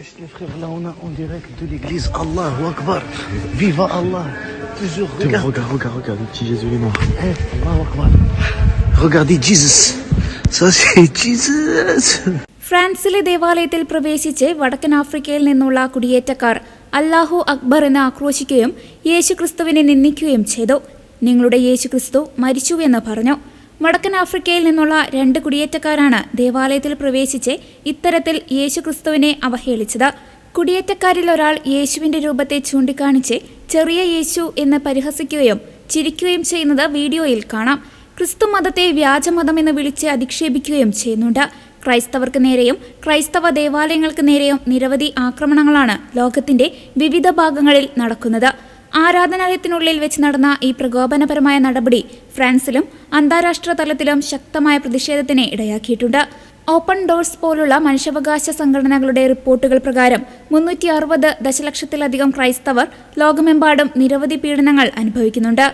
wesh les frères, là on a en direct de l'église. Allahu Akbar. Viva Allah. Toujours regarde le petit Jésus est mort. Allahu Akbar. Regardez Jesus. Ça c'est Jesus. ഫ്രാൻസിലെ ദേവാലയത്തിൽ പ്രവേശിച്ച് വടക്കൻ ആഫ്രിക്കയിൽ നിന്നുള്ള കുടിയേറ്റക്കാർ അല്ലാഹു അക്ബർ എന്ന് ആക്രോശിക്കുകയും യേശുക്രിസ്തുവിനെ നിന്ദിക്കുകയും ചെയ്തു. നിങ്ങളുടെ യേശുക്രിസ്തു മരിച്ചുവെന്ന് പറഞ്ഞു. വടക്കൻ ആഫ്രിക്കയിൽ നിന്നുള്ള 2 കുടിയേറ്റക്കാരാണ് ദേവാലയത്തിൽ പ്രവേശിച്ച് ഇത്തരത്തിൽ യേശുക്രിസ്തുവിനെ അവഹേളിച്ചത്. കുടിയേറ്റക്കാരിൽ ഒരാൾ യേശുവിന്റെ രൂപത്തെ ചൂണ്ടിക്കാണിച്ച് ചെറിയ യേശു എന്ന് പരിഹസിക്കുകയും ചിരിക്കുകയും ചെയ്യുന്നത് വീഡിയോയിൽ കാണാം. ക്രിസ്തു മതത്തെ വ്യാജമതം എന്ന് വിളിച്ച് അധിക്ഷേപിക്കുകയും ചെയ്യുന്നുണ്ട്. ക്രൈസ്തവർക്ക് നേരെയും ക്രൈസ്തവ ദേവാലയങ്ങൾക്ക് നേരെയും നിരവധി ആക്രമണങ്ങളാണ് ലോകത്തിന്റെ വിവിധ ഭാഗങ്ങളിൽ നടക്കുന്നത്. ആരാധനാലയത്തിനുള്ളിൽ വെച്ച് നടന്ന ഈ പ്രകോപനപരമായ നടപടി ഫ്രാൻസിലും അന്താരാഷ്ട്ര തലത്തിലും ശക്തമായ പ്രതിഷേധത്തിന് ഇടയാക്കിയിട്ടുണ്ട്. ഓപ്പൺ ഡോഴ്സ് പോലുള്ള മനുഷ്യാവകാശ സംഘടനകളുടെ റിപ്പോർട്ടുകൾ പ്രകാരം 360 ദശലക്ഷത്തിലധികം ക്രൈസ്തവർ ലോകമെമ്പാടും നിരവധി പീഡനങ്ങൾ അനുഭവിക്കുന്നുണ്ട്.